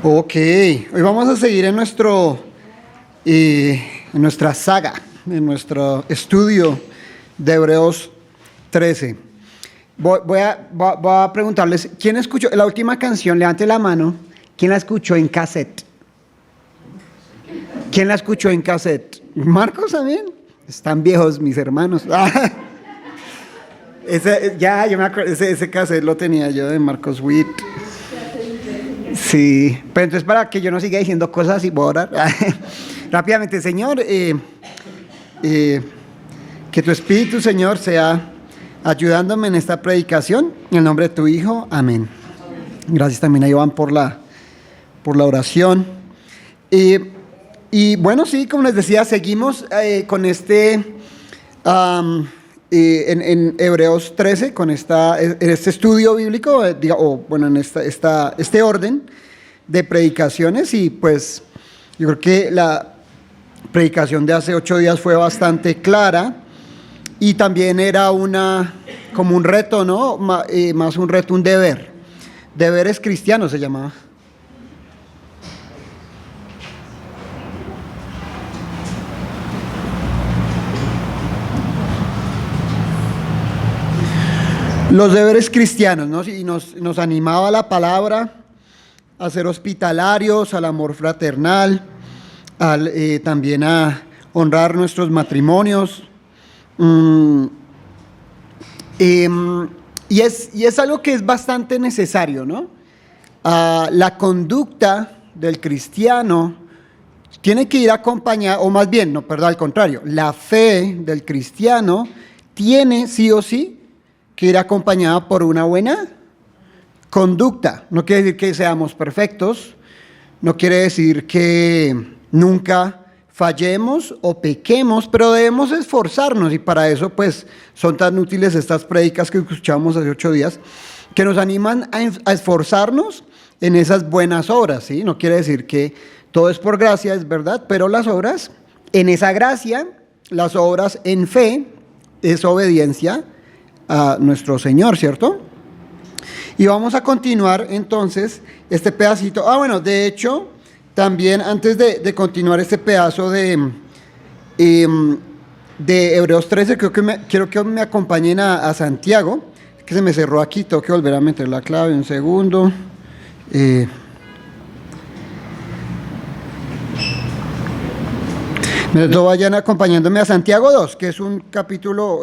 Ok, hoy vamos a seguir en en nuestra saga, en nuestro estudio de Hebreos 13. Voy a preguntarles, ¿quién escuchó la última canción? Levante la mano. ¿Quién la escuchó en cassette? ¿Quién la escuchó en cassette? ¿Marcos también? Están viejos mis hermanos. Yo me acuerdo, ese cassette lo tenía yo de Marcos Witt. Sí, pero entonces para que yo no siga diciendo cosas y voy a orar. Rápidamente, Señor, que tu Espíritu, Señor, sea ayudándome en esta predicación, en el nombre de tu Hijo, amén. Gracias también a Iván por la oración. Y bueno, sí, como les decía, seguimos con en Hebreos 13, con este estudio bíblico, en este orden de predicaciones. Y pues yo creo que la predicación de hace 8 días fue bastante clara y también era como un reto, ¿no? Más un reto, un deber. Deberes cristianos se llamaba. Los deberes cristianos, ¿no? Y nos animaba la palabra a ser hospitalarios, al amor fraternal, también a honrar nuestros matrimonios. Y es algo que es bastante necesario, ¿no? La conducta del cristiano tiene que ir acompañada, o más bien, no, perdón, al contrario, la fe del cristiano tiene sí o sí que ir acompañada por una buena conducta. No quiere decir que seamos perfectos, no quiere decir que nunca fallemos o pequemos, pero debemos esforzarnos, y para eso pues son tan útiles estas prédicas que escuchamos hace 8 días, que nos animan a esforzarnos en esas buenas obras, ¿sí? No quiere decir que todo es por gracia, es verdad, pero las obras, en esa gracia, las obras en fe, es obediencia a nuestro Señor, ¿cierto? Y vamos a continuar entonces este pedacito. De hecho, también antes de continuar este pedazo de Hebreos 13, quiero que me acompañen a Santiago, que se me cerró aquí, tengo que volver a meter la clave un segundo. Vayan acompañándome a Santiago 2, que es un capítulo,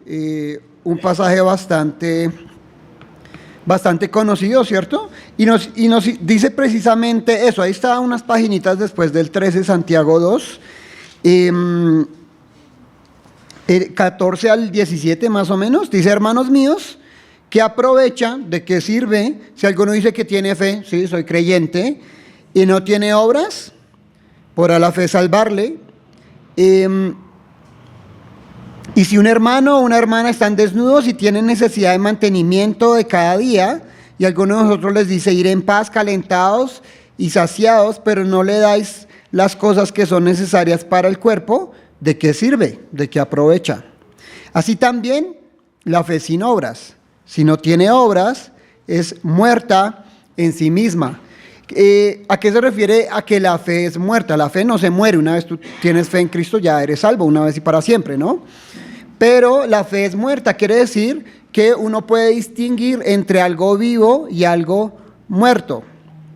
un pasaje bastante conocido, ¿cierto? Y nos dice precisamente eso. Ahí está unas paginitas después del 13, Santiago 2, 14 al 17 más o menos. Dice: hermanos míos, ¿qué aprovecha? ¿De qué sirve? Si alguno dice que tiene fe, sí, soy creyente, y no tiene obras, ¿podrá la fe salvarle? Y si un hermano o una hermana están desnudos y tienen necesidad de mantenimiento de cada día, y alguno de nosotros les dice: ir en paz, calentados y saciados, pero no le dais las cosas que son necesarias para el cuerpo, ¿de qué sirve? ¿De qué aprovecha? Así también la fe sin obras, si no tiene obras, es muerta en sí misma. ¿A qué se refiere a que la fe es muerta? La fe no se muere. Una vez tú tienes fe en Cristo, ya eres salvo, una vez y para siempre, ¿no? Pero la fe es muerta, quiere decir que uno puede distinguir entre algo vivo y algo muerto,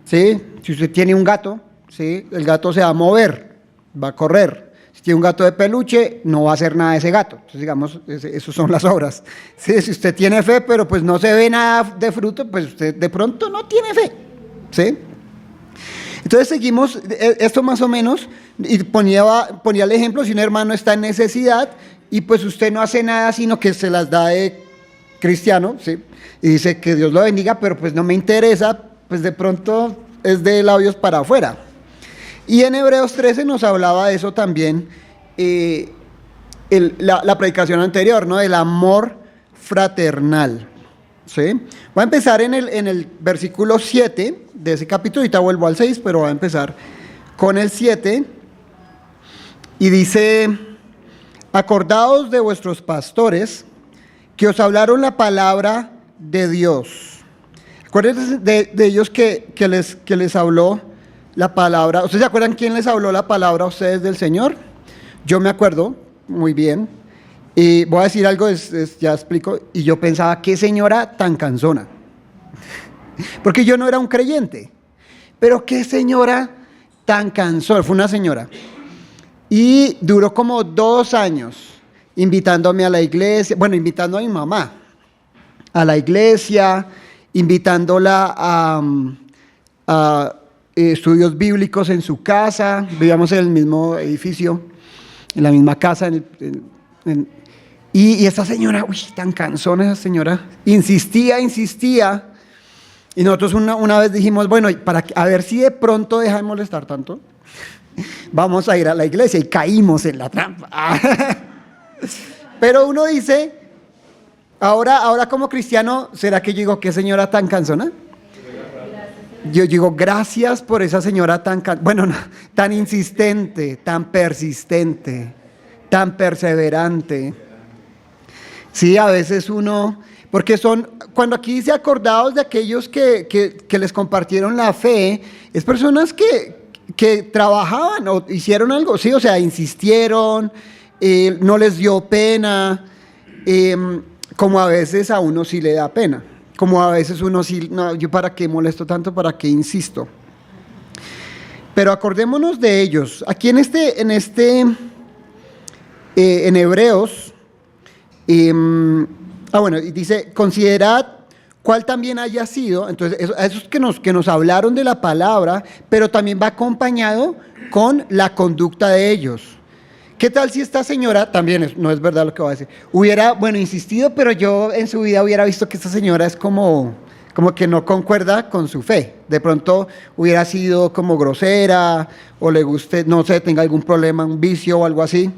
¿sí? Si usted tiene un gato, ¿sí? El gato se va a mover, va a correr. Si tiene un gato de peluche, no va a hacer nada de ese gato. Entonces, digamos, esas son las obras. ¿Sí? Si usted tiene fe, pero pues no se ve nada de fruto, pues usted de pronto no tiene fe, ¿sí? Entonces seguimos esto más o menos, y ponía el ejemplo: si un hermano está en necesidad y pues usted no hace nada sino que se las da de cristiano, ¿sí? Y dice que Dios lo bendiga, pero pues no me interesa, pues de pronto es de labios para afuera. Y en Hebreos 13 nos hablaba de eso también, la predicación anterior, ¿no? Del amor fraternal, ¿sí? Voy a empezar en el versículo 7 de ese capítulo. Ahorita vuelvo al 6, pero voy a empezar con el 7. Y dice: acordaos de vuestros pastores que os hablaron la palabra de Dios, Acuérdense de ellos que les habló la palabra. ¿Ustedes se acuerdan quién les habló la palabra a ustedes del Señor? Yo me acuerdo muy bien. Y voy a decir algo, ya explico. Y yo pensaba, qué señora tan cansona. Porque yo no era un creyente. Pero qué señora tan cansona. Fue una señora. Y duró como 2 años invitándome a la iglesia. Bueno, invitando a mi mamá a la iglesia, invitándola a estudios bíblicos en su casa. Vivíamos en el mismo edificio, en la misma casa. Y esta señora, uy, tan cansona esa señora, insistía. Y nosotros una vez dijimos, bueno, a ver si de pronto deja de molestar tanto, vamos a ir a la iglesia. Y caímos en la trampa. Pero uno dice, ahora como cristiano, ¿será que yo digo, qué señora tan cansona? Yo digo, gracias por esa señora tan insistente, tan persistente, tan perseverante. Sí, a veces uno, porque cuando aquí dice acordados de aquellos que les compartieron la fe, es personas que trabajaban o hicieron algo, sí, o sea, insistieron, no les dio pena, como a veces a uno sí le da pena, como a veces uno sí, no, yo para qué molesto tanto, para qué insisto. Pero acordémonos de ellos. Aquí en Hebreos, y dice, considerad cuál también haya sido. Entonces, esos que nos hablaron de la palabra, pero también va acompañado con la conducta de ellos. ¿Qué tal si esta señora, también no es verdad lo que voy a decir, hubiera, insistido, pero yo en su vida hubiera visto que esta señora es como que no concuerda con su fe? De pronto hubiera sido como grosera, o le guste, no sé, tenga algún problema, un vicio o algo así.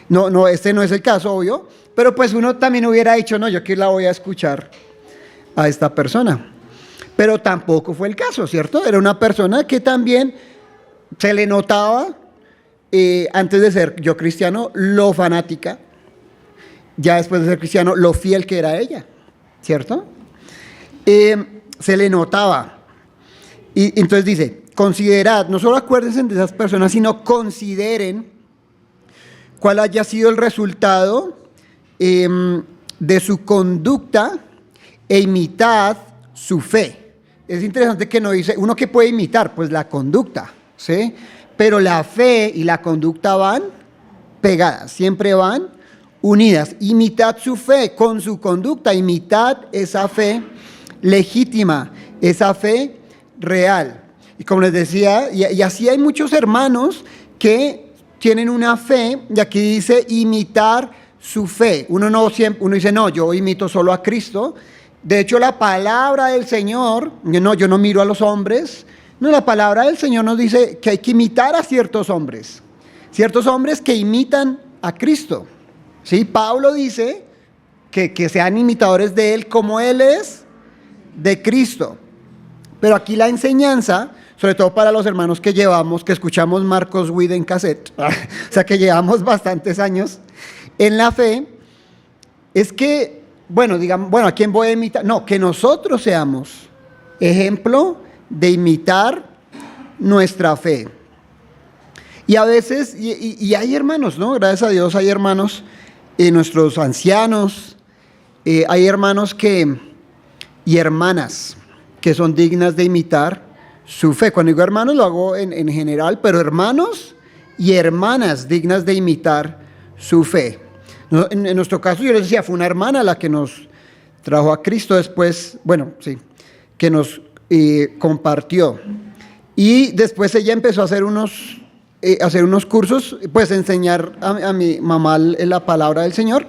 No, este no es el caso, obvio, pero pues uno también hubiera dicho, no, yo aquí la voy a escuchar a esta persona. Pero tampoco fue el caso, ¿cierto? Era una persona que también se le notaba, antes de ser yo cristiano, lo fanática, ya después de ser cristiano, lo fiel que era ella, ¿cierto? Se le notaba. Y entonces dice, considerad, no solo acuérdense de esas personas, sino consideren cuál haya sido el resultado de su conducta e imitad su fe. Es interesante que no dice, uno que puede imitar, pues la conducta, ¿sí? Pero la fe y la conducta van pegadas, siempre van unidas. Imitad su fe con su conducta, imitad esa fe legítima, esa fe real. Y como les decía, y así hay muchos hermanos que tienen una fe, y aquí dice imitar su fe. Uno dice, no, yo imito solo a Cristo. De hecho, la palabra del Señor, yo no miro a los hombres. No, la palabra del Señor nos dice que hay que imitar a ciertos hombres que imitan a Cristo. ¿Sí? Pablo dice que sean imitadores de Él como Él es de Cristo. Pero aquí la enseñanza, sobre todo para los hermanos que escuchamos Marcos Witt en cassette, o sea que llevamos bastantes años en la fe, es que, ¿a quién voy a imitar? No, que nosotros seamos ejemplo de imitar nuestra fe. Y a veces, y hay hermanos, ¿no? Gracias a Dios hay hermanos, nuestros ancianos, hay hermanos y hermanas que son dignas de imitar su fe. Cuando digo hermanos lo hago en general, pero hermanos y hermanas dignas de imitar su fe. En nuestro caso, yo les decía, fue una hermana la que nos trajo a Cristo después, que nos compartió. Y después ella empezó a hacer unos cursos, pues enseñar a mi mamá la palabra del Señor.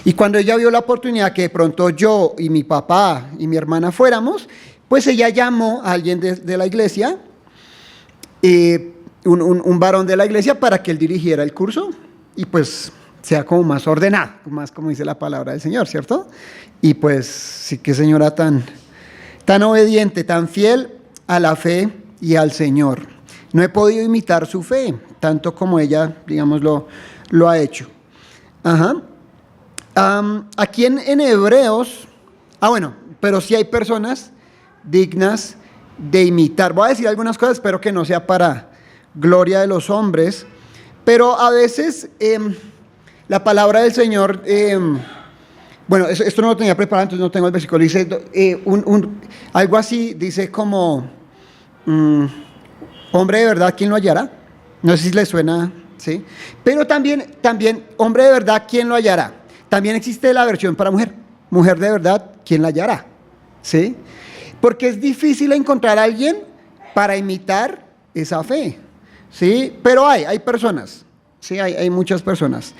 Y cuando ella vio la oportunidad que de pronto yo y mi papá y mi hermana fuéramos, pues ella llamó a alguien de la iglesia, un varón de la iglesia, para que él dirigiera el curso y pues sea como más ordenado, más como dice la palabra del Señor, ¿cierto? Y pues sí, qué señora tan obediente, tan fiel a la fe y al Señor. No he podido imitar su fe, tanto como ella, digamos, lo ha hecho. Ajá. Aquí en Hebreos, pero sí hay personas dignas de imitar. Voy a decir algunas cosas, espero que no sea para gloria de los hombres, pero a veces la palabra del Señor, bueno, esto no lo tenía preparado, entonces no tengo el versículo, dice algo así, dice como, hombre de verdad, ¿quién lo hallará? No sé si le suena, ¿sí? Pero también, hombre de verdad, ¿quién lo hallará? También existe la versión para mujer, mujer de verdad, ¿quién la hallará? ¿Sí? Porque es difícil encontrar a alguien para imitar esa fe, ¿sí? Pero hay personas, ¿sí? Hay muchas personas.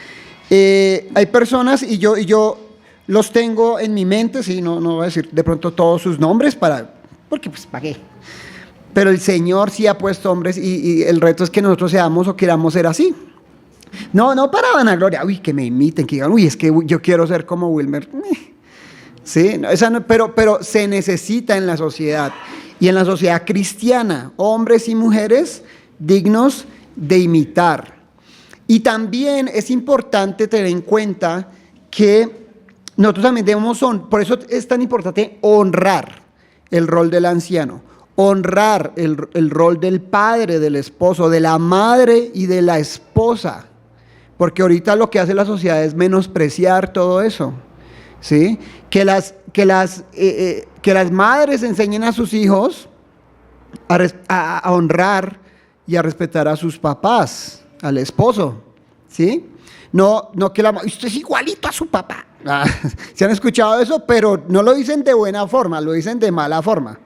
Hay personas y yo los tengo en mi mente, ¿sí? No voy a decir de pronto todos sus nombres porque pues, ¿para qué? Pero el Señor sí ha puesto hombres y el reto es que nosotros seamos o queramos ser así. No para vanagloria, uy, que me imiten, que digan, uy, es que yo quiero ser como Wilmer. Sí, pero se necesita en la sociedad y en la sociedad cristiana, hombres y mujeres dignos de imitar. Y también es importante tener en cuenta que nosotros también debemos, por eso es tan importante honrar el rol del anciano, honrar el rol del padre, del esposo, de la madre y de la esposa, porque ahorita lo que hace la sociedad es menospreciar todo eso. ¿Sí? Que las madres enseñen a sus hijos a honrar y a respetar a sus papás, al esposo, ¿sí? No que usted es igualito a su papá. ¿Se han escuchado eso? Pero no lo dicen de buena forma, lo dicen de mala forma,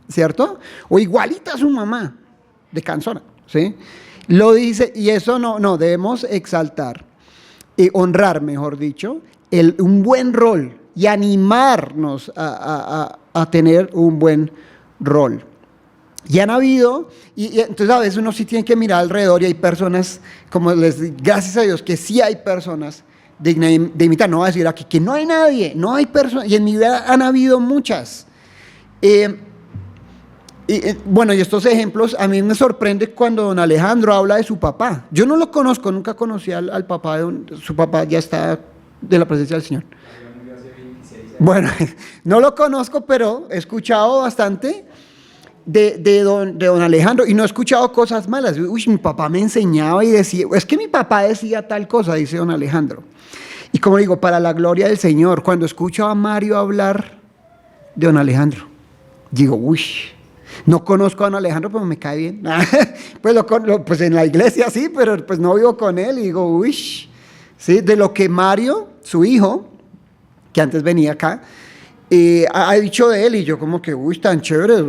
¿cierto? O igualito a su mamá, de canzona, ¿sí? Lo dice, y eso no debemos exaltar, honrar, mejor dicho, un buen rol y animarnos a tener un buen rol. Y han habido, y entonces a veces uno sí tiene que mirar alrededor y hay personas, gracias a Dios que sí hay personas dignas de imitar. No voy a decir aquí que no hay nadie, no hay personas, y en mi vida han habido muchas. Bueno, y estos ejemplos, a mí me sorprende cuando don Alejandro habla de su papá. Yo no lo conozco, nunca conocí al papá, su papá ya está de la presencia del Señor. Bueno, no lo conozco, pero he escuchado bastante de don Alejandro y no he escuchado cosas malas. Uy, mi papá me enseñaba y decía, es que mi papá decía tal cosa, dice don Alejandro. Y como digo, para la gloria del Señor, cuando escucho a Mario hablar de don Alejandro, digo, uy, no conozco a don Alejandro, pero me cae bien. Pues, pues en la iglesia sí, pero pues no vivo con él y digo, uy, ¿sí? De lo que Mario, su hijo, que antes venía acá, ha dicho de él, y yo como que, uy, tan chévere,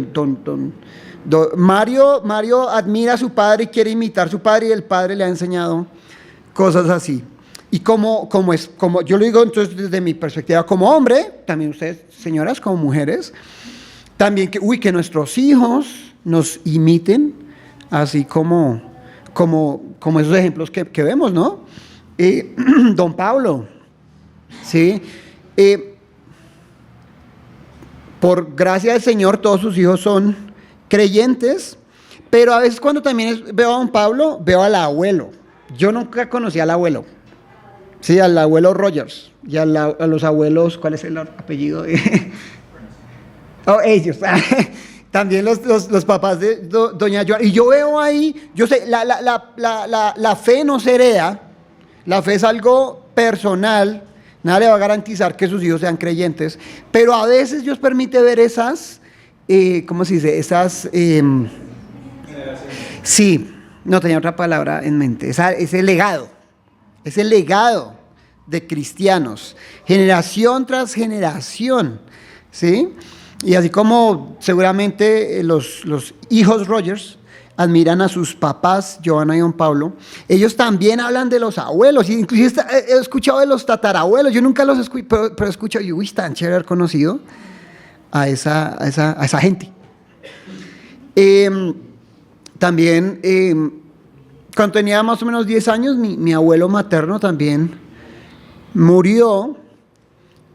Mario admira a su padre y quiere imitar a su padre y el padre le ha enseñado cosas así. Y como yo lo digo entonces desde mi perspectiva como hombre, también ustedes, señoras, como mujeres, también que nuestros hijos nos imiten, así como esos ejemplos que vemos, ¿no? Don Pablo, ¿sí? Por gracia del Señor, todos sus hijos son creyentes, pero a veces cuando también veo a don Pablo, veo al abuelo. Yo nunca conocí al abuelo, sí, al abuelo Rogers, y a los abuelos, ¿cuál es el apellido? Ellos, también los papás de doña Joana. Y yo veo ahí, yo sé, la fe no se hereda, la fe es algo personal. Nada le va a garantizar que sus hijos sean creyentes, pero a veces Dios permite ver esas, ¿cómo se dice? Esas, sí, no tenía otra palabra en mente, ese legado de cristianos, generación tras generación, ¿sí? Y así como seguramente los hijos Rogers admiran a sus papás, Joana y don Pablo, ellos también hablan de los abuelos, y inclusive he escuchado de los tatarabuelos, yo nunca los escucho, pero he escuchado, y uy, tan chévere haber conocido a esa gente. También, cuando tenía más o menos 10 años, mi abuelo materno también murió,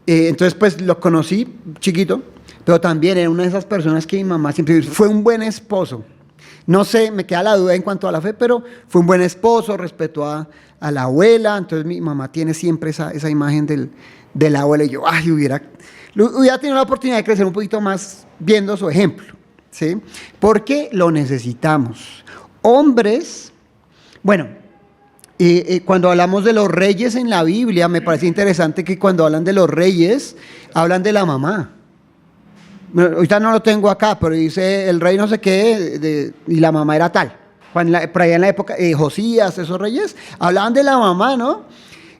entonces pues lo conocí chiquito, pero también era una de esas personas que mi mamá siempre dijo, fue un buen esposo. No sé, me queda la duda en cuanto a la fe, pero fue un buen esposo, respetó a la abuela, entonces mi mamá tiene siempre esa imagen de la abuela, y yo, ay, hubiera tenido la oportunidad de crecer un poquito más viendo su ejemplo, ¿sí? Porque lo necesitamos. Hombres, bueno, cuando hablamos de los reyes en la Biblia, me parece interesante que cuando hablan de los reyes, hablan de la mamá. Bueno, ahorita no lo tengo acá, pero dice el rey no sé qué, y la mamá era tal. Por allá en la época, Josías, esos reyes, hablaban de la mamá, ¿no?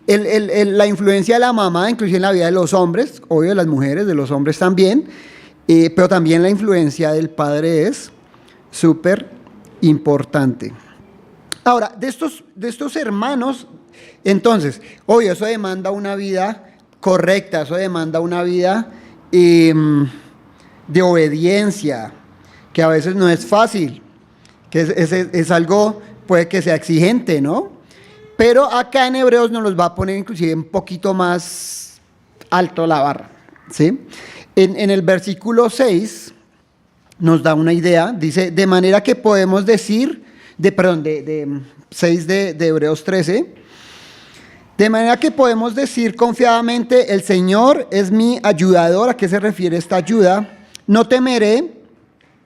La influencia de la mamá, inclusive en la vida de los hombres, obvio de las mujeres, de los hombres también, pero también la influencia del padre es súper importante. Ahora, de estos hermanos, entonces, obvio, eso demanda una vida correcta, eso demanda una vida de obediencia, que a veces no es fácil, que es algo, puede que sea exigente, ¿no? Pero acá en Hebreos nos los va a poner inclusive un poquito más alto la barra, ¿sí? En el versículo 6 nos da una idea, dice, de manera que podemos decir, de 6 de Hebreos 13, de manera que podemos decir confiadamente, el Señor es mi ayudador. ¿A qué se refiere esta ayuda? No temeré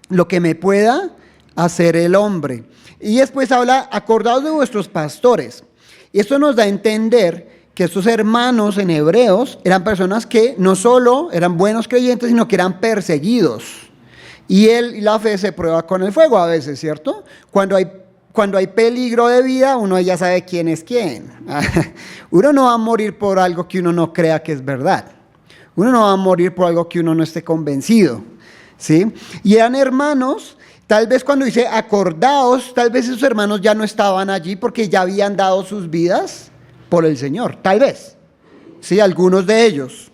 lo que me pueda hacer el hombre. Y después habla, acordaos de vuestros pastores. Y esto nos da a entender que estos hermanos en Hebreos eran personas que no solo eran buenos creyentes, sino que eran perseguidos. Y la fe se prueba con el fuego a veces, ¿cierto? Cuando hay peligro de vida, uno ya sabe quién es quién. Uno no va a morir por algo que uno no crea que es verdad. Uno no va a morir por algo que uno no esté convencido, ¿sí? Y eran hermanos. Tal vez cuando dice acordaos, tal vez esos hermanos ya no estaban allí porque ya habían dado sus vidas por el Señor, tal vez, sí, algunos de ellos.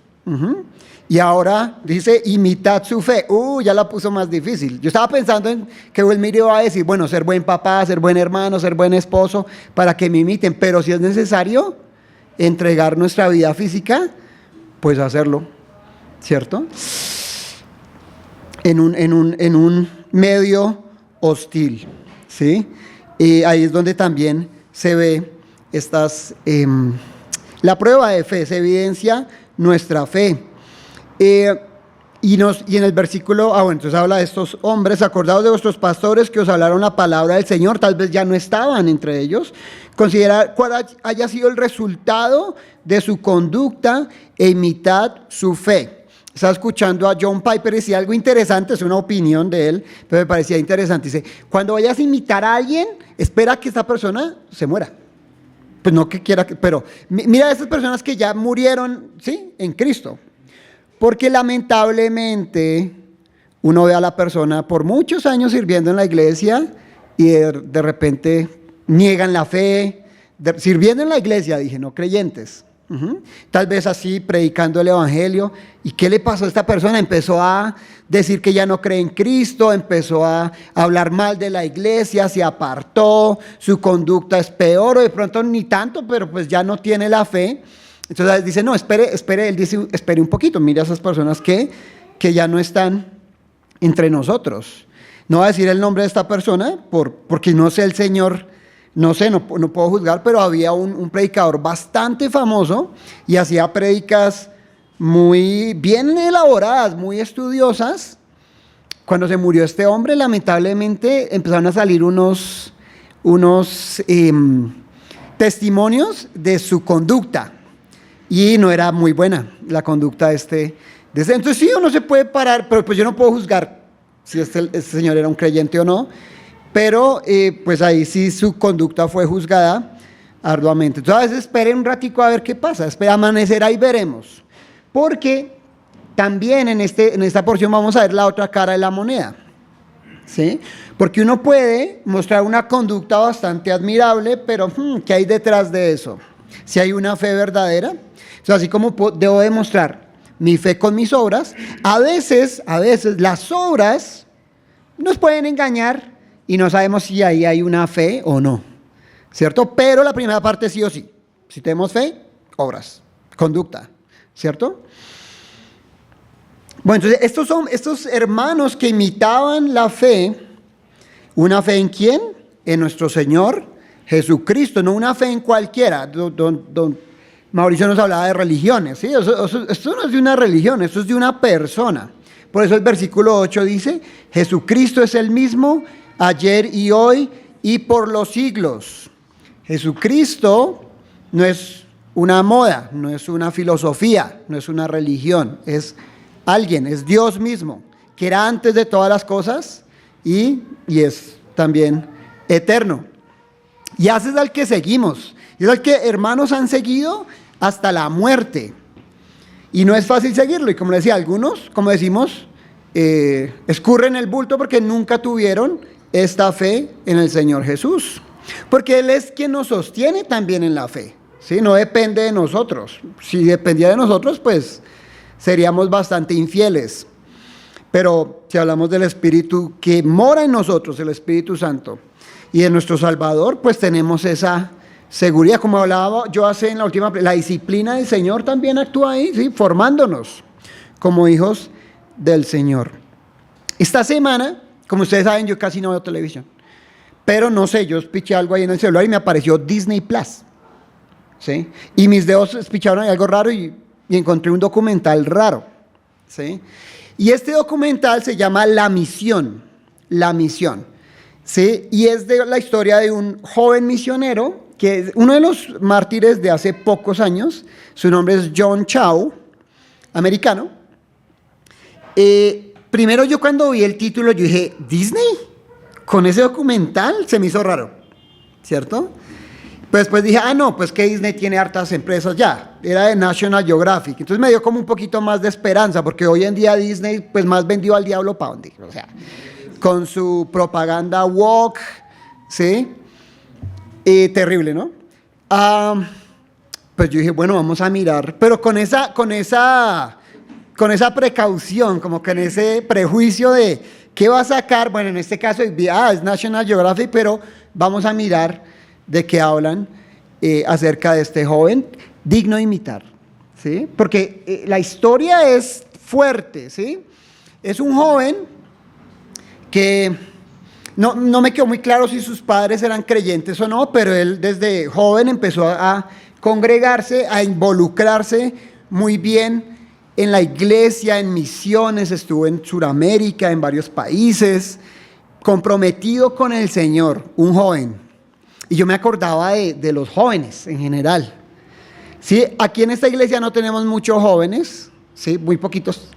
Y ahora dice, imitad su fe. Ya la puso más difícil. Yo estaba pensando en que Wilmer iba a decir, bueno, ser buen papá, ser buen hermano, ser buen esposo, para que me imiten, pero si es necesario entregar nuestra vida física, pues hacerlo, ¿cierto? En un medio hostil, ¿sí? Ahí es donde también se ve la prueba de fe, se evidencia nuestra fe. Y en el versículo, entonces habla de estos hombres, acordados de vuestros pastores que os hablaron la palabra del Señor, tal vez ya no estaban entre ellos, considerad cuál haya sido el resultado de su conducta e imitad su fe. Estaba escuchando a John Piper y decía algo interesante, es una opinión de él, pero me parecía interesante. Dice, cuando vayas a imitar a alguien, espera que esta persona se muera. Pues no que quiera, pero mira a esas personas que ya murieron, ¿sí? En Cristo. Porque lamentablemente uno ve a la persona por muchos años sirviendo en la iglesia y de repente niegan la fe, sirviendo en la iglesia, dije, no creyentes. Tal vez así, predicando el evangelio. ¿Y qué le pasó a esta persona? Empezó a decir que ya no cree en Cristo, empezó a hablar mal de la iglesia, se apartó, su conducta es peor, o de pronto ni tanto, pero pues ya no tiene la fe. Entonces dice, no, espere, él dice, espere un poquito, mira a esas personas que ya no están entre nosotros. No voy a decir el nombre de esta persona, porque no sé el Señor, no sé, no puedo juzgar, pero había un predicador bastante famoso y hacía prédicas muy bien elaboradas, muy estudiosas. Cuando se murió este hombre, lamentablemente empezaron a salir unos testimonios de su conducta. Y no era muy buena la conducta de este. Entonces sí, uno se puede parar, pero pues yo no puedo juzgar si este señor era un creyente o no, pero pues ahí sí su conducta fue juzgada arduamente. Entonces a veces esperen un ratico a ver qué pasa, amanecerá y veremos. Porque también en esta porción vamos a ver la otra cara de la moneda, ¿sí? Porque uno puede mostrar una conducta bastante admirable, pero ¿qué hay detrás de eso? Si hay una fe verdadera. O sea, así como debo demostrar mi fe con mis obras, a veces las obras nos pueden engañar y no sabemos si ahí hay una fe o no, ¿cierto? Pero la primera parte sí o sí. Si tenemos fe, obras, conducta, ¿cierto? Bueno, entonces estos son estos hermanos que imitaban la fe. ¿Una fe en quién? En nuestro Señor Jesucristo, no una fe en cualquiera. Mauricio nos hablaba de religiones, ¿sí? Esto no es de una religión, esto es de una persona. Por eso el versículo 8 dice, Jesucristo es el mismo ayer y hoy y por los siglos. Jesucristo no es una moda, no es una filosofía, no es una religión, es alguien, es Dios mismo, que era antes de todas las cosas y es también eterno. Y ese es al que seguimos, y es al que hermanos han seguido hasta la muerte. Y no es fácil seguirlo, y como decía, algunos, como decimos, escurren el bulto porque nunca tuvieron esta fe en el Señor Jesús. Porque Él es quien nos sostiene también en la fe, ¿sí? No depende de nosotros. Si dependía de nosotros, pues seríamos bastante infieles. Pero si hablamos del Espíritu que mora en nosotros, el Espíritu Santo, y de nuestro Salvador, pues tenemos esa seguridad. Como hablaba yo en la última, la disciplina del Señor también actúa ahí, ¿sí? Formándonos como hijos del Señor. Esta semana, como ustedes saben, yo casi no veo televisión. Pero no sé, yo piché algo ahí en el celular y me apareció Disney Plus, ¿sí? Y mis dedos picharon ahí algo raro y encontré un documental raro, ¿sí? Y este documental se llama La Misión, ¿sí? Y es de la historia de un joven misionero, que es uno de los mártires de hace pocos años. Su nombre es John Chau, americano. Primero yo cuando vi el título, yo dije, ¿Disney? Con ese documental se me hizo raro, ¿cierto? Pues después dije, no, pues que Disney tiene hartas empresas ya. Era de National Geographic. Entonces me dio como un poquito más de esperanza, porque hoy en día Disney, pues más vendió al diablo para dónde. O sea, con su propaganda woke, ¿sí? Terrible, ¿no? Pues yo dije, bueno, vamos a mirar, pero con esa precaución, como con ese prejuicio de qué va a sacar. Bueno, en este caso es National Geographic, pero vamos a mirar de qué hablan acerca de este joven digno de imitar, ¿sí? Porque la historia es fuerte, ¿sí? Es un joven que no me quedó muy claro si sus padres eran creyentes o no, pero él desde joven empezó a congregarse, a involucrarse muy bien en la iglesia, en misiones, estuvo en Sudamérica, en varios países, comprometido con el Señor, un joven. Y yo me acordaba de los jóvenes en general. ¿Sí? Aquí en esta iglesia no tenemos muchos jóvenes, ¿sí? Muy poquitos.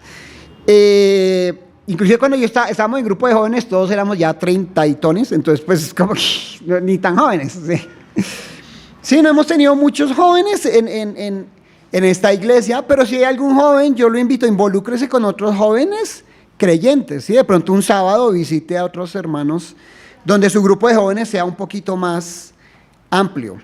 Inclusive cuando estábamos en grupo de jóvenes, todos éramos ya 30 y tones, entonces pues como que ni tan jóvenes. ¿Sí? Sí, no hemos tenido muchos jóvenes en esta iglesia, pero si hay algún joven, yo lo invito, involúcrese con otros jóvenes creyentes, ¿sí? De pronto un sábado visite a otros hermanos donde su grupo de jóvenes sea un poquito más amplio.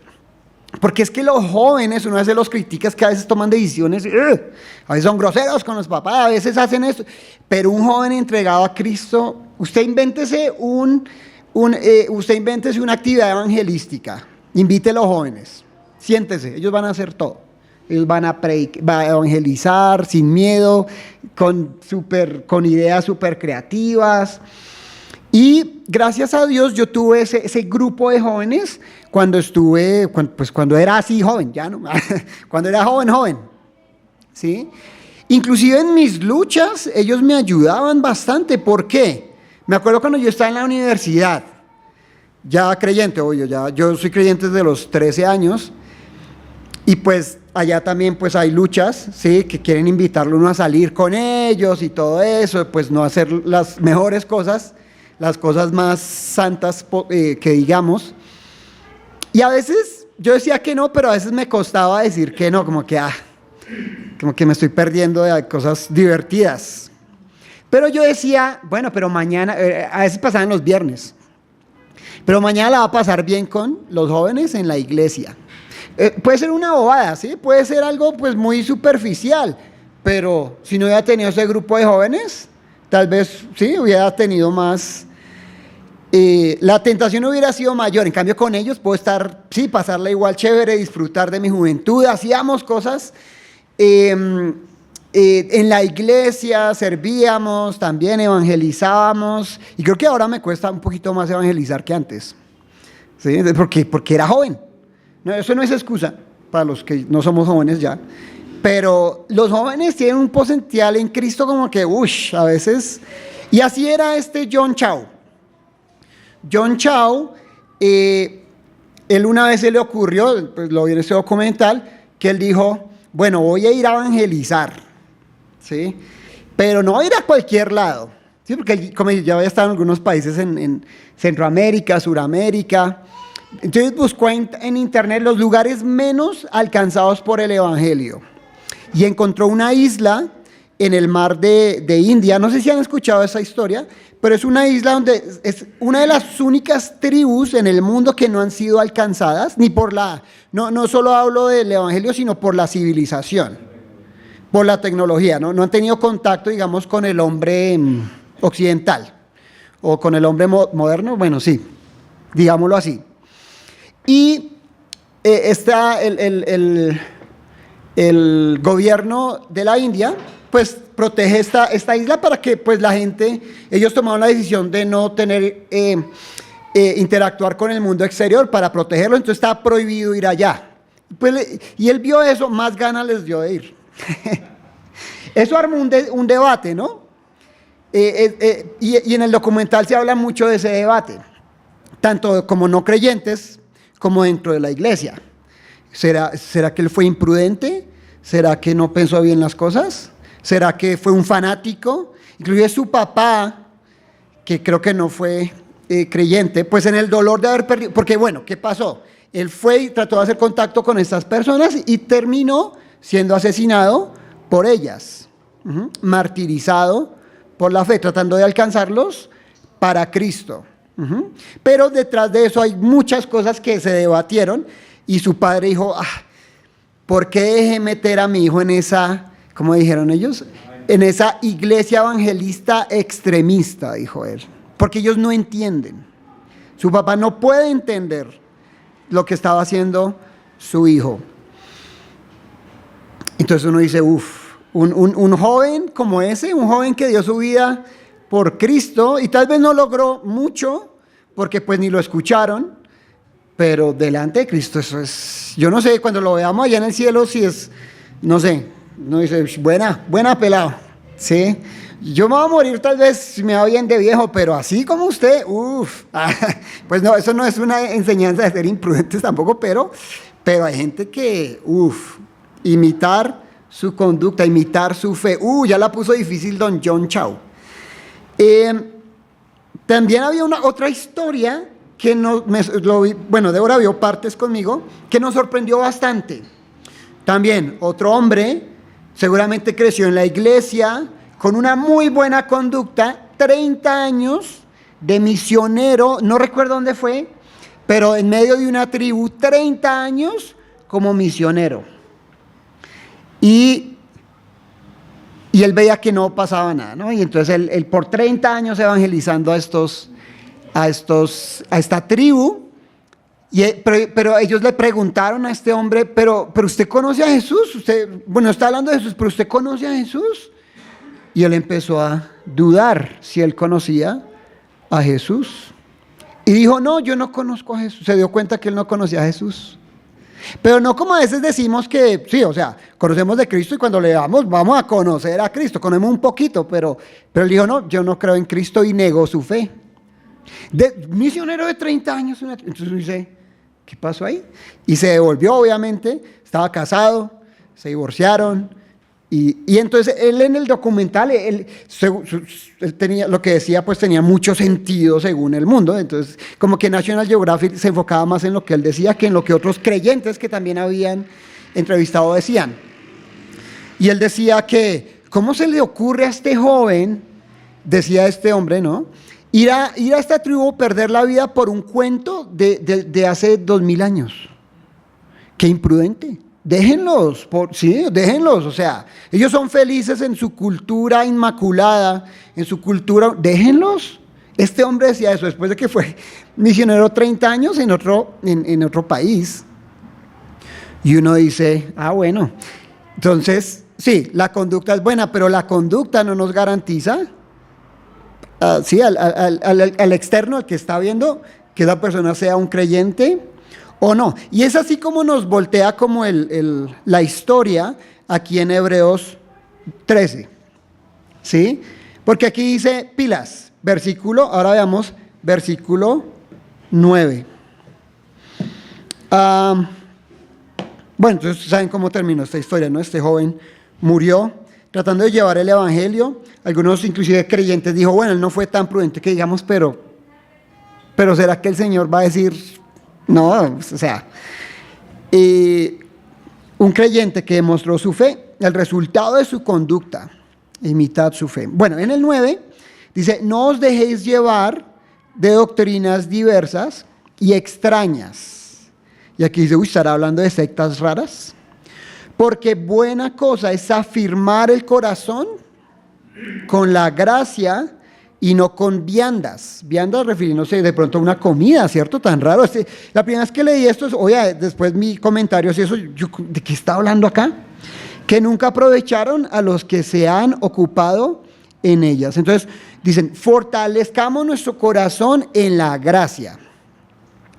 Porque es que los jóvenes, una vez se los critica, es que a veces toman decisiones, a veces son groseros con los papás, a veces hacen esto, pero un joven entregado a Cristo, usted invéntese una actividad evangelística, invite a los jóvenes, siéntese, ellos van a hacer todo. Ellos van a evangelizar sin miedo, con ideas súper creativas. Y gracias a Dios yo tuve ese grupo de jóvenes cuando era así joven, ya no, cuando era joven, ¿sí? Inclusive en mis luchas ellos me ayudaban bastante. ¿Por qué? Me acuerdo cuando yo estaba en la universidad, ya creyente, yo soy creyente desde los 13 años, y pues allá también pues hay luchas, ¿sí? Que quieren invitarlo uno a salir con ellos y todo eso, pues no hacer las mejores cosas, las cosas más santas que digamos. Y a veces yo decía que no, pero a veces me costaba decir que no, como que me estoy perdiendo de cosas divertidas. Pero yo decía, bueno, pero mañana, a veces pasaban los viernes, pero mañana la va a pasar bien con los jóvenes en la iglesia. Puede ser una bobada, ¿sí? Puede ser algo pues muy superficial, pero si no hubiera tenido ese grupo de jóvenes, tal vez sí hubiera tenido más, la tentación hubiera sido mayor. En cambio con ellos puedo pasarla igual chévere, disfrutar de mi juventud, hacíamos cosas en la iglesia, servíamos, también evangelizábamos, y creo que ahora me cuesta un poquito más evangelizar que antes, ¿sí? Porque era joven. No, eso no es excusa, para los que no somos jóvenes ya, pero los jóvenes tienen un potencial en Cristo como que, a veces, y así era este John Chau. John Chau, él una vez se le ocurrió, pues lo vi en este documental, que él dijo, bueno, voy a ir a evangelizar, ¿sí? Pero no voy a ir a cualquier lado, ¿sí? Porque él, como ya había estado en algunos países en Centroamérica, Suramérica. Entonces buscó en internet los lugares menos alcanzados por el evangelio y encontró una isla en el mar de India. No sé si han escuchado esa historia, pero es una isla donde es una de las únicas tribus en el mundo que no han sido alcanzadas, ni por no solo hablo del evangelio, sino por la civilización, por la tecnología, no han tenido contacto, digamos, con el hombre occidental o con el hombre moderno, bueno, sí, digámoslo así. Y está el gobierno de la India, pues protege esta isla para que pues la gente, ellos tomaron la decisión de no tener, interactuar con el mundo exterior para protegerlo, entonces estaba prohibido ir allá. Pues, y él vio eso, más ganas les dio de ir. Eso armó un debate, ¿no? Y en el documental se habla mucho de ese debate, tanto como no creyentes, como dentro de la iglesia. ¿Será que él fue imprudente? ¿Será que no pensó bien las cosas? ¿Será que fue un fanático? Inclusive su papá, que creo que no fue creyente, pues en el dolor de haber perdido, porque bueno, ¿qué pasó? Él fue y trató de hacer contacto con estas personas y terminó siendo asesinado por ellas, martirizado por la fe, tratando de alcanzarlos para Cristo. Pero detrás de eso hay muchas cosas que se debatieron y su padre dijo, ¿por qué dejé meter a mi hijo en esa, como dijeron ellos, en esa iglesia evangelista extremista? Dijo él, porque ellos no entienden. Su papá no puede entender lo que estaba haciendo su hijo. Entonces uno dice, un joven como ese, un joven que dio su vida por Cristo y tal vez no logró mucho porque pues ni lo escucharon, pero delante de Cristo eso es, yo no sé, cuando lo veamos allá en el cielo si es, no sé, no dice, buena pelado, ¿sí? Yo me voy a morir tal vez si me va bien de viejo, pero así como usted, pues no, eso no es una enseñanza de ser imprudentes tampoco, pero hay gente que, imitar su conducta, imitar su fe, ya la puso difícil don John Chau. También había otra historia que Débora vio partes conmigo, que nos sorprendió bastante. También otro hombre, seguramente creció en la iglesia, con una muy buena conducta, 30 años de misionero, no recuerdo dónde fue, pero en medio de una tribu, 30 años como misionero. Y él veía que no pasaba nada, ¿no? Y entonces él por 30 años evangelizando a esta tribu, pero ellos le preguntaron a este hombre, pero usted conoce a Jesús, está hablando de Jesús, pero usted conoce a Jesús. Y él empezó a dudar si él conocía a Jesús. Y dijo, no, yo no conozco a Jesús. Se dio cuenta que él no conocía a Jesús. Pero no como a veces decimos que, sí, o sea, conocemos de Cristo y cuando le vamos a conocer a Cristo, conocemos un poquito, pero él dijo, no, yo no creo en Cristo y negó su fe. Misionero de 30 años, entonces dice, ¿qué pasó ahí? Y se devolvió, obviamente, estaba casado, se divorciaron, y entonces él en el documental, él tenía, lo que decía, pues tenía mucho sentido según el mundo. Entonces, como que National Geographic se enfocaba más en lo que él decía que en lo que otros creyentes que también habían entrevistado decían. Y él decía que, ¿cómo se le ocurre a este joven, decía este hombre, ¿no?, ir a esta tribu, perder la vida por un cuento de hace 2000 años? ¡Qué imprudente! Déjenlos, déjenlos, o sea, ellos son felices en su cultura inmaculada, en su cultura, déjenlos. Este hombre decía eso después de que fue misionero 30 años en otro país. Y uno dice, bueno, entonces, sí, la conducta es buena, pero la conducta no nos garantiza, al externo, al que está viendo, que esa persona sea un creyente ¿O no? Y es así como nos voltea como la historia aquí en Hebreos 13. ¿Sí? Porque aquí dice pilas, ahora veamos versículo 9. Bueno, entonces saben cómo terminó esta historia, ¿no? Este joven murió tratando de llevar el evangelio. Algunos inclusive creyentes dijo, bueno, él no fue tan prudente que digamos, pero ¿será que el Señor va a decir, no? O sea, un creyente que demostró su fe, el resultado de su conducta, imitad su fe. Bueno, en el 9 dice, no os dejéis llevar de doctrinas diversas y extrañas. Y aquí dice, estará hablando de sectas raras. Porque buena cosa es afirmar el corazón con la gracia y no con viandas. Viandas refiriéndose de pronto a una comida, ¿cierto? Tan raro. La primera vez que leí esto, oye, después mi comentario, si eso, ¿de qué está hablando acá? Que nunca aprovecharon a los que se han ocupado en ellas. Entonces, dicen, fortalezcamos nuestro corazón en la gracia.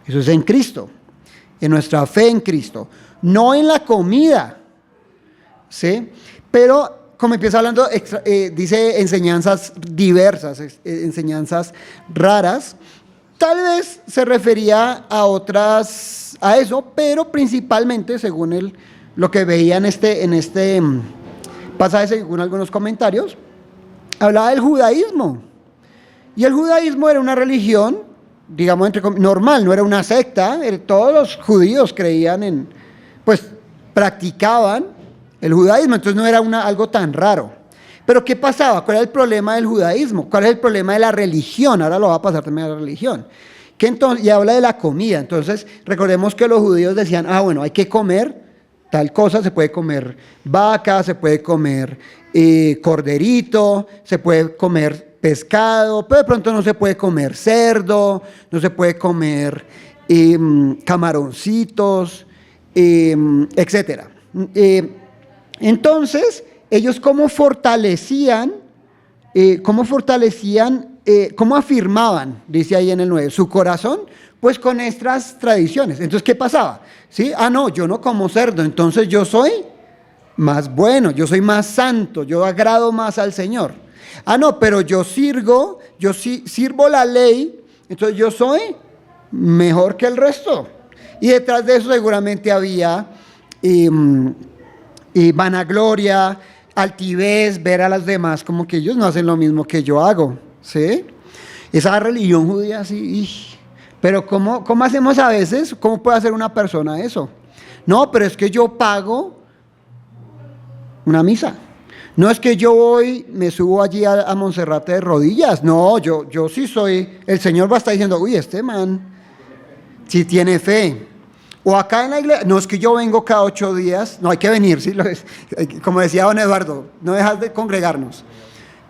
Eso es en Cristo, en nuestra fe en Cristo, no en la comida, ¿sí? Pero como empieza hablando, dice enseñanzas diversas, enseñanzas raras, tal vez se refería a otras, a eso, pero principalmente, según lo que veía en este pasaje, según algunos comentarios, hablaba del judaísmo. Y el judaísmo era una religión, digamos, normal, no era una secta. Todos los judíos creían practicaban el judaísmo, entonces no era algo tan raro. Pero ¿qué pasaba? ¿Cuál era el problema del judaísmo? ¿Cuál es el problema de la religión? Ahora lo va a pasar también a la religión. Y habla de la comida. Entonces, recordemos que los judíos decían, bueno, hay que comer tal cosa, se puede comer vaca, se puede comer corderito, se puede comer pescado, pero de pronto no se puede comer cerdo, no se puede comer camaroncitos, etcétera. Entonces, ellos cómo afirmaban, dice ahí en el 9, su corazón, pues con nuestras tradiciones. Entonces, ¿qué pasaba? ¿Sí? No, yo no como cerdo, entonces yo soy más bueno, yo soy más santo, yo agrado más al Señor. No, pero yo sirvo la ley, entonces yo soy mejor que el resto. Y detrás de eso seguramente había vanagloria, altivez, ver a las demás como que ellos no hacen lo mismo que yo hago, ¿sí? Esa religión judía así, pero ¿cómo hacemos a veces? ¿Cómo puede hacer una persona eso? No, pero es que yo pago una misa. No es que yo voy, me subo allí a Monserrate de rodillas. No, yo sí soy, el Señor va a estar diciendo, este man sí tiene fe. O acá en la iglesia, no es que yo vengo cada 8 días, no hay que venir, ¿sí? Como decía don Eduardo, no dejas de congregarnos.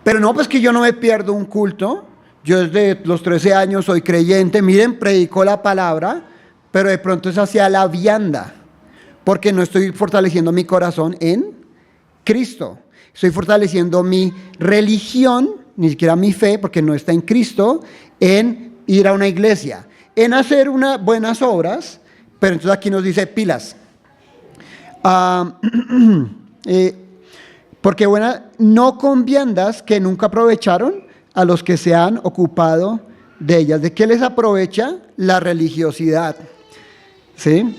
Pero no, pues que yo no me pierdo un culto. Yo desde los 13 años soy creyente, miren, predico la palabra, pero de pronto es hacia la vianda, porque no estoy fortaleciendo mi corazón en Cristo. Estoy fortaleciendo mi religión, ni siquiera mi fe, porque no está en Cristo, en ir a una iglesia, en hacer buenas obras, pero entonces aquí nos dice pilas. Porque no con viandas que nunca aprovecharon a los que se han ocupado de ellas. ¿De qué les aprovecha? La religiosidad. ¿Sí?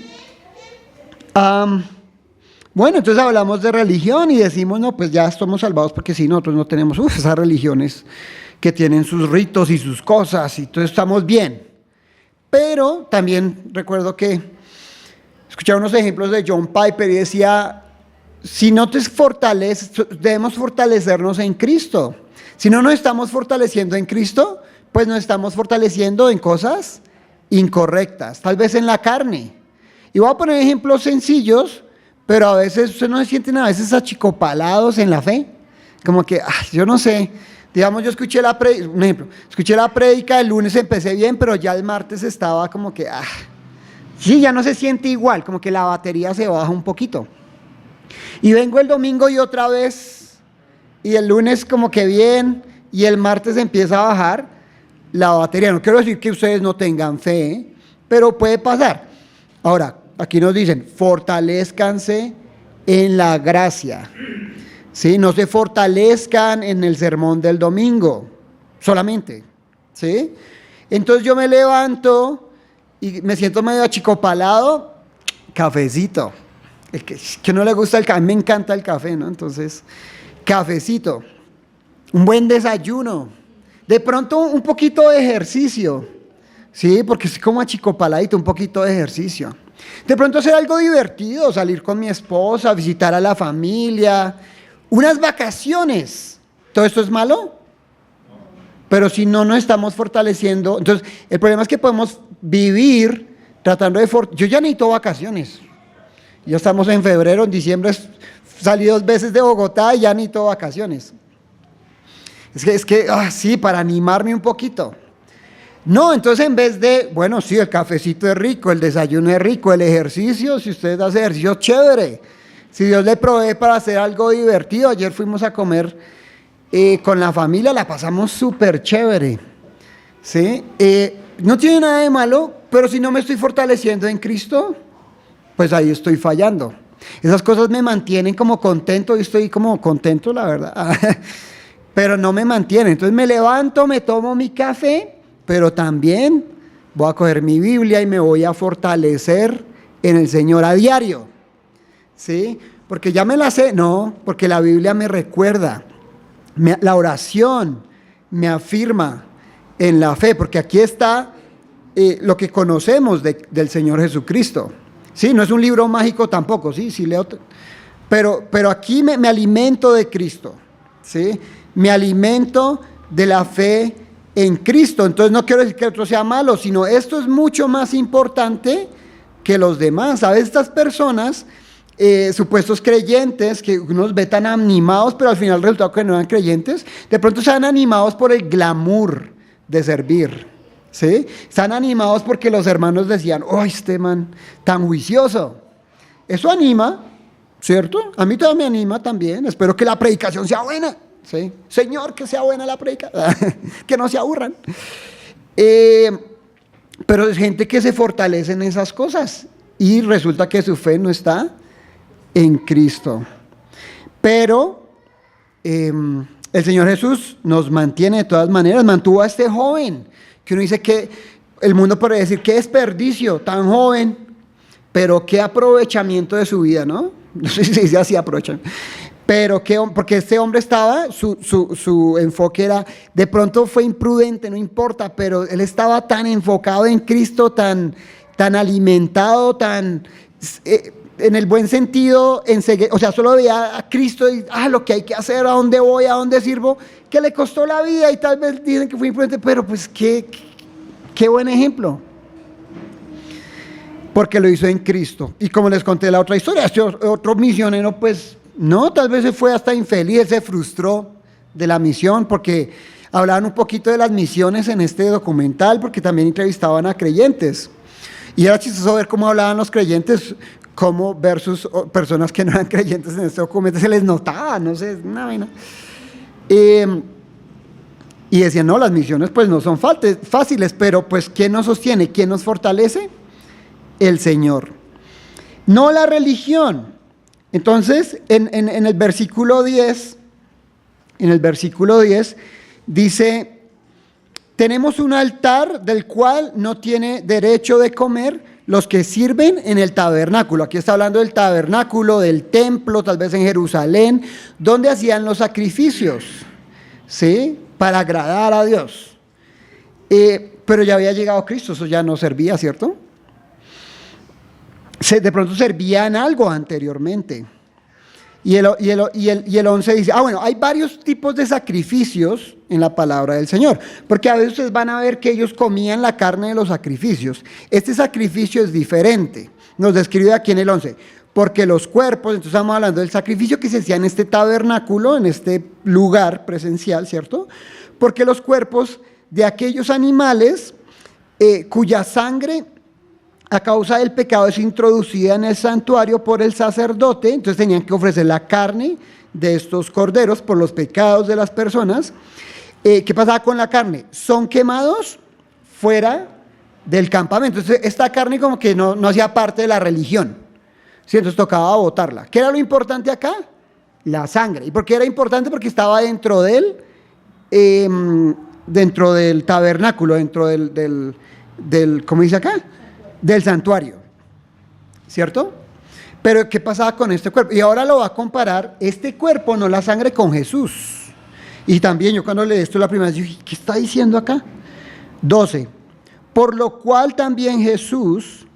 Bueno, entonces hablamos de religión y decimos, no, pues ya estamos salvados porque si nosotros no tenemos esas religiones que tienen sus ritos y sus cosas y entonces estamos bien. Pero también recuerdo que escuchaba unos ejemplos de John Piper y decía, si no te fortaleces, debemos fortalecernos en Cristo. Si no nos estamos fortaleciendo en Cristo, pues nos estamos fortaleciendo en cosas incorrectas, tal vez en la carne. Y voy a poner ejemplos sencillos, pero a veces ustedes no se sienten a veces achicopalados en la fe. Como que, yo no sé, digamos yo escuché la prédica el lunes, empecé bien, pero ya el martes estaba como que, sí, ya no se siente igual, como que la batería se baja un poquito. Y vengo el domingo y otra vez, y el lunes como que bien, y el martes empieza a bajar la batería. No quiero decir que ustedes no tengan fe, pero puede pasar. Ahora, aquí nos dicen, fortalezcanse en la gracia. ¿Sí? No se fortalezcan en el sermón del domingo, solamente. ¿Sí? Entonces yo me levanto y me siento medio achicopalado, cafecito. El que no le gusta el café, me encanta el café, ¿no? Entonces, cafecito, un buen desayuno, de pronto un poquito de ejercicio, ¿sí? Porque es como achicopaladito, un poquito de ejercicio. De pronto hacer algo divertido, salir con mi esposa, visitar a la familia, unas vacaciones. ¿Todo esto es malo? Pero si no nos estamos fortaleciendo, entonces el problema es que podemos vivir tratando de... Yo ya necesito vacaciones. Ya estamos en febrero, en diciembre salí 2 veces de Bogotá y ya necesito vacaciones. Sí, para animarme un poquito. No, entonces en vez de, bueno, sí, el cafecito es rico, el desayuno es rico, el ejercicio, si usted hace ejercicio, chévere. Si Dios le provee para hacer algo divertido, ayer fuimos a comer con la familia, la pasamos súper chévere. ¿Sí? No tiene nada de malo, pero si no me estoy fortaleciendo en Cristo, pues ahí estoy fallando. Esas cosas me mantienen como contento, y estoy como contento, la verdad, pero no me mantienen. Entonces me levanto, me tomo mi café, pero también voy a coger mi Biblia y me voy a fortalecer en el Señor a diario. ¿Sí? Porque ya me la sé, no, porque la Biblia me recuerda, la oración me afirma en la fe, porque aquí está lo que conocemos del Señor Jesucristo. Sí, no es un libro mágico tampoco, sí leo, pero aquí me alimento de Cristo, ¿sí? Me alimento de la fe en Cristo. Entonces no quiero decir que otro sea malo, sino esto es mucho más importante que los demás. A veces estas personas, supuestos creyentes, que uno los ve tan animados, pero al final resulta que no eran creyentes, de pronto están animados por el glamour de servir. ¿Sí? Están animados porque los hermanos decían, oh, este man tan juicioso. Eso anima, ¿cierto? A mí todavía me anima también. Espero que la predicación sea buena. ¿Sí? Señor, que sea buena la predicación. Que no se aburran. Pero es gente que se fortalece en esas cosas y resulta que su fe no está en Cristo. Pero el Señor Jesús nos mantiene de todas maneras. Mantuvo a este joven, que uno dice que el mundo puede decir qué desperdicio, tan joven, pero qué aprovechamiento de su vida, ¿no? No sé si se dice así, aprovechan. Pero porque este hombre estaba, su enfoque era, de pronto fue imprudente, no importa, pero él estaba tan enfocado en Cristo, tan alimentado, tan... en el buen sentido, o sea, solo veía a Cristo y lo que hay que hacer, a dónde voy, a dónde sirvo, que le costó la vida y tal vez dicen que fue imprudente, pero pues qué buen ejemplo, porque lo hizo en Cristo. Y como les conté la otra historia, este otro misionero, pues no, tal vez se fue hasta infeliz, se frustró de la misión, porque hablaban un poquito de las misiones en este documental, porque también entrevistaban a creyentes. Y era chistoso ver cómo hablaban los creyentes, como versus personas que no eran creyentes en este documento, se les notaba, no sé, una vaina. Y decían, no, las misiones pues no son fáciles, pero pues ¿quién nos sostiene? ¿Quién nos fortalece? El Señor. No la religión. Entonces, en el versículo 10, dice, tenemos un altar del cual no tiene derecho de comer los que sirven en el tabernáculo. Aquí está hablando del tabernáculo, del templo, tal vez en Jerusalén, donde hacían los sacrificios, ¿sí? Para agradar a Dios. Pero ya había llegado Cristo, eso ya no servía, ¿cierto? De pronto servían algo anteriormente. Y el 11 dice, bueno, hay varios tipos de sacrificios en la palabra del Señor, porque a veces ustedes van a ver que ellos comían la carne de los sacrificios. Este sacrificio es diferente, nos describe aquí en el 11, porque los cuerpos, entonces estamos hablando del sacrificio que se hacía en este tabernáculo, en este lugar presencial, ¿cierto? Porque los cuerpos de aquellos animales cuya sangre a causa del pecado es introducida en el santuario por el sacerdote, entonces tenían que ofrecer la carne de estos corderos por los pecados de las personas. ¿Qué pasaba con la carne? Son quemados fuera del campamento. Entonces, esta carne como que no hacía parte de la religión. ¿Sí? Entonces tocaba botarla. ¿Qué era lo importante acá? La sangre. ¿Y por qué era importante? Porque estaba dentro del tabernáculo, dentro del ¿cómo dice acá? Del santuario. ¿Cierto? Pero ¿qué pasaba con este cuerpo? Y ahora lo va a comparar este cuerpo, no la sangre, con Jesús. Y también yo cuando leí esto la primera vez dije, ¿qué está diciendo acá? 12. Por lo cual también Jesús,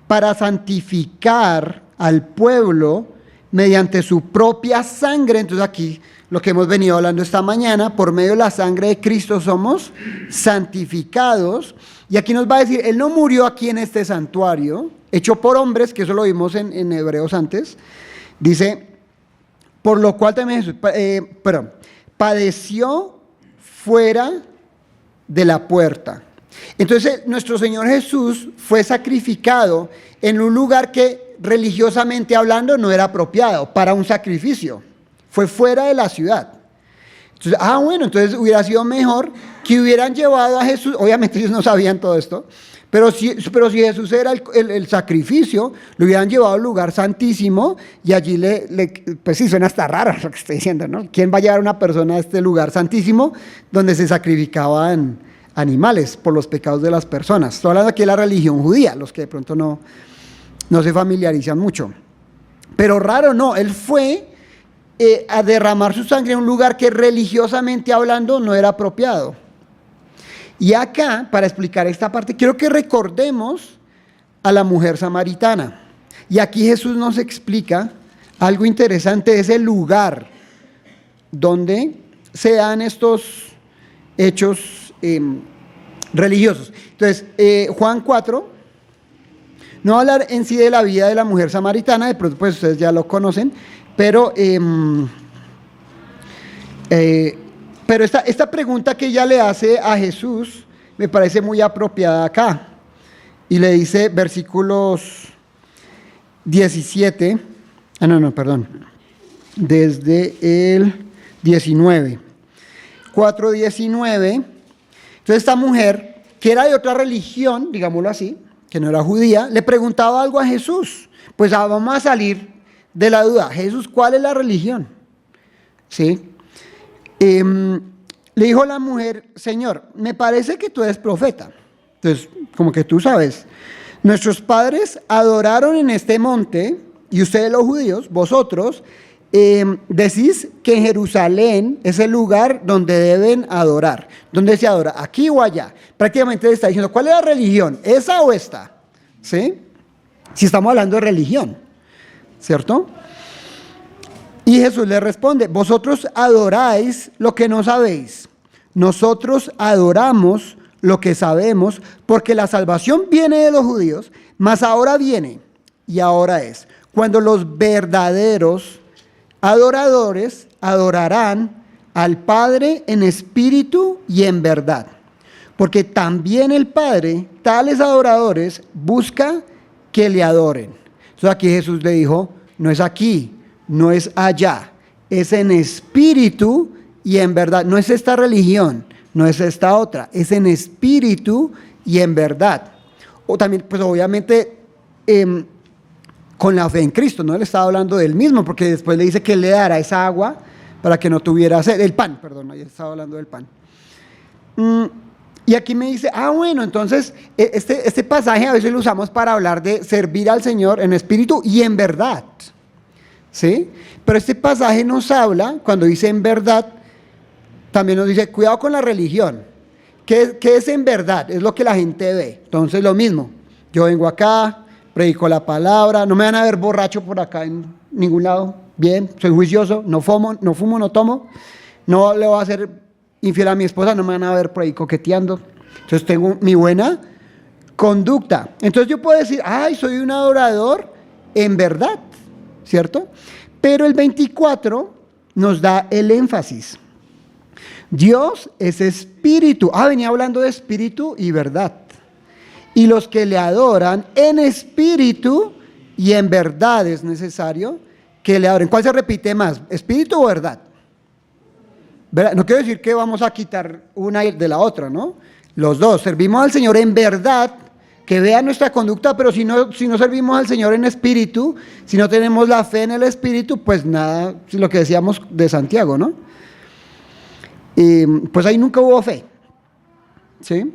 para santificar al pueblo mediante su propia sangre, entonces aquí lo que hemos venido hablando esta mañana, por medio de la sangre de Cristo somos santificados. Y aquí nos va a decir, Él no murió aquí en este santuario, hecho por hombres, que eso lo vimos en Hebreos antes. Dice, por lo cual también Jesús, padeció fuera de la puerta. Entonces nuestro Señor Jesús fue sacrificado en un lugar que religiosamente hablando no era apropiado para un sacrificio. Fue fuera de la ciudad. Entonces, entonces hubiera sido mejor que hubieran llevado a Jesús. Obviamente ellos no sabían todo esto, pero si Jesús era el sacrificio, lo hubieran llevado al lugar santísimo y allí pues sí, suena hasta raro lo que estoy diciendo, ¿no? ¿Quién va a llevar a una persona a este lugar santísimo donde se sacrificaban animales por los pecados de las personas? Estoy hablando aquí de la religión judía, los que de pronto no se familiarizan mucho. Pero raro no, Él fue a derramar su sangre en un lugar que religiosamente hablando no era apropiado. Y acá, para explicar esta parte, quiero que recordemos a la mujer samaritana. Y aquí Jesús nos explica algo interesante de ese lugar donde se dan estos hechos religiosos. Entonces, Juan 4, no va a hablar en sí de la vida de la mujer samaritana, de pronto pues ustedes ya lo conocen, pero esta pregunta que ella le hace a Jesús me parece muy apropiada acá. Y le dice, versículos 17, desde el 19, 4:19. Entonces esta mujer, que era de otra religión, digámoslo así, que no era judía, le preguntaba algo a Jesús. Pues vamos a salir de la duda. Jesús, ¿cuál es la religión? ¿Sí? Le dijo la mujer, Señor, me parece que tú eres profeta. Entonces, como que tú sabes, nuestros padres adoraron en este monte, y ustedes los judíos, vosotros, decís que en Jerusalén es el lugar donde deben adorar. ¿Dónde se adora? ¿Aquí o allá? Prácticamente le está diciendo, ¿cuál es la religión? ¿Esa o esta? ¿Sí? Si estamos hablando de religión, ¿cierto? Y Jesús le responde, vosotros adoráis lo que no sabéis. Nosotros adoramos lo que sabemos, porque la salvación viene de los judíos, mas ahora viene, y ahora es, cuando los verdaderos adoradores adorarán al Padre en espíritu y en verdad. Porque también el Padre, tales adoradores, busca que le adoren. Entonces aquí Jesús le dijo, no es aquí, no es allá, es en espíritu y en verdad. No es esta religión, no es esta otra, es en espíritu y en verdad. O también, pues obviamente, con la fe en Cristo, no le estaba hablando del mismo, porque después le dice que le dará esa agua para que no tuviera sed, el pan, perdón, ahí estaba hablando del pan. Y aquí me dice, bueno, entonces este pasaje a veces lo usamos para hablar de servir al Señor en espíritu y en verdad, ¿sí? Pero este pasaje nos habla, cuando dice en verdad, también nos dice, cuidado con la religión. ¿Qué es en verdad? Es lo que la gente ve. Entonces lo mismo, yo vengo acá, predico la palabra, no me van a ver borracho por acá en ningún lado, bien, soy juicioso, no fumo, no tomo, no le voy a hacer infiel a mi esposa, no me van a ver por ahí coqueteando. Entonces tengo mi buena conducta. Entonces yo puedo decir, soy un adorador en verdad, ¿cierto? Pero el 24 nos da el énfasis. Dios es espíritu. Venía hablando de espíritu y verdad. Y los que le adoran en espíritu y en verdad es necesario que le adoren. ¿Cuál se repite más? ¿Espíritu o verdad? ¿Verdad? No quiero decir que vamos a quitar una de la otra, ¿no? Los dos. Servimos al Señor en verdad, que vea nuestra conducta, pero si no servimos al Señor en espíritu, si no tenemos la fe en el espíritu, pues nada, lo que decíamos de Santiago, ¿no? Pues ahí nunca hubo fe, ¿sí?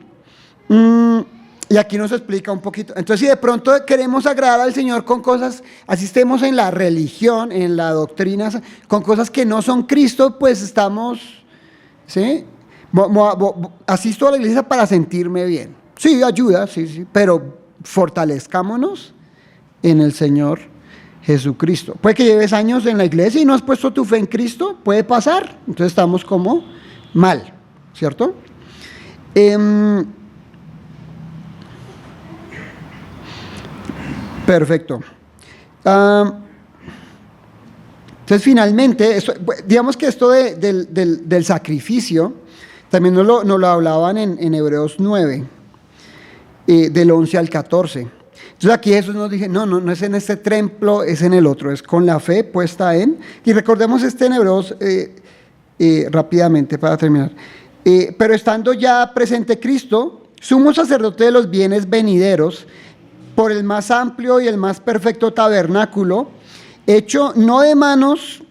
Y aquí nos explica un poquito. Entonces, si de pronto queremos agradar al Señor con cosas, así estemos en la religión, en la doctrina, con cosas que no son Cristo, pues estamos, ¿sí? Asisto a la iglesia para sentirme bien. Sí, ayuda, sí, pero fortalezcámonos en el Señor Jesucristo. Puede que lleves años en la iglesia y no has puesto tu fe en Cristo, puede pasar. Entonces estamos como mal, ¿cierto? Perfecto. Entonces, finalmente, digamos que esto del sacrificio, también nos lo hablaban en Hebreos 9, del 11 al 14. Entonces, aquí Jesús nos dice, no es en este templo, es en el otro, es con la fe puesta en. Y recordemos en Hebreos rápidamente para terminar. Pero estando ya presente Cristo, sumo sacerdote de los bienes venideros, por el más amplio y el más perfecto tabernáculo, hecho no de manos,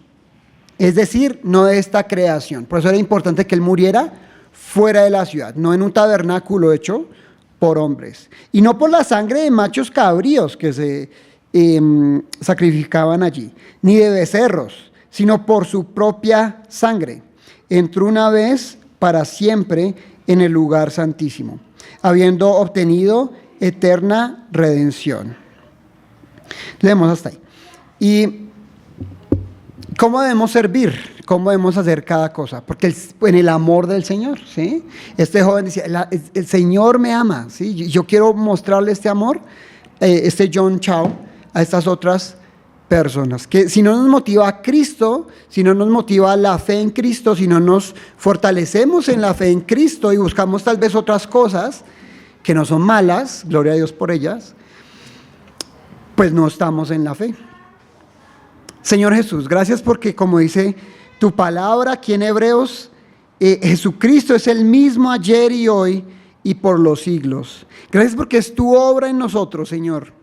es decir, no de esta creación. Por eso era importante que Él muriera fuera de la ciudad, no en un tabernáculo hecho por hombres. Y no por la sangre de machos cabríos que se sacrificaban allí, ni de becerros, sino por su propia sangre. Entró una vez para siempre en el lugar santísimo, habiendo obtenido eterna redención. Leemos hasta ahí. ¿Y cómo debemos servir? ¿Cómo debemos hacer cada cosa? Porque en el amor del Señor, ¿sí? Este joven decía, el Señor me ama, ¿sí? Yo quiero mostrarle este amor, John Chao, a estas otras personas. Que si no nos motiva a Cristo, si no nos motiva la fe en Cristo, si no nos fortalecemos en la fe en Cristo y buscamos tal vez otras cosas que no son malas, gloria a Dios por ellas, pues no estamos en la fe. Señor Jesús, gracias porque, como dice tu palabra aquí en Hebreos, Jesucristo es el mismo ayer y hoy y por los siglos. Gracias porque es tu obra en nosotros, Señor.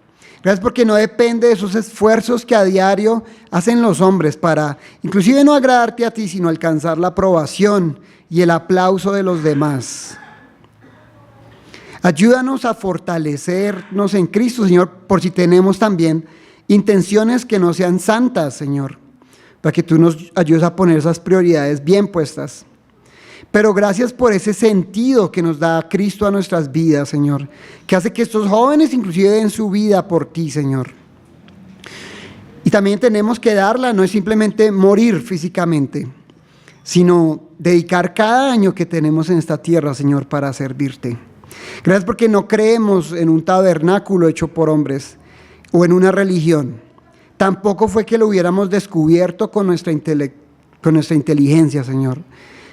Gracias porque no depende de esos esfuerzos que a diario hacen los hombres para, inclusive no agradarte a ti, sino alcanzar la aprobación y el aplauso de los demás. Ayúdanos a fortalecernos en Cristo, Señor, por si tenemos también intenciones que no sean santas, Señor, para que tú nos ayudes a poner esas prioridades bien puestas. Pero gracias por ese sentido que nos da Cristo a nuestras vidas, Señor, que hace que estos jóvenes inclusive den su vida por ti, Señor. Y también tenemos que darla, no es simplemente morir físicamente, sino dedicar cada año que tenemos en esta tierra, Señor, para servirte. Gracias porque no creemos en un tabernáculo hecho por hombres o en una religión. Tampoco fue que lo hubiéramos descubierto con nuestra inteligencia, Señor,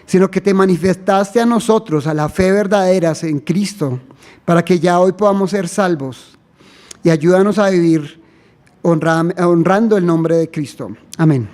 sino que te manifestaste a nosotros, a la fe verdadera en Cristo, para que ya hoy podamos ser salvos. Y ayúdanos a vivir honrando el nombre de Cristo. Amén.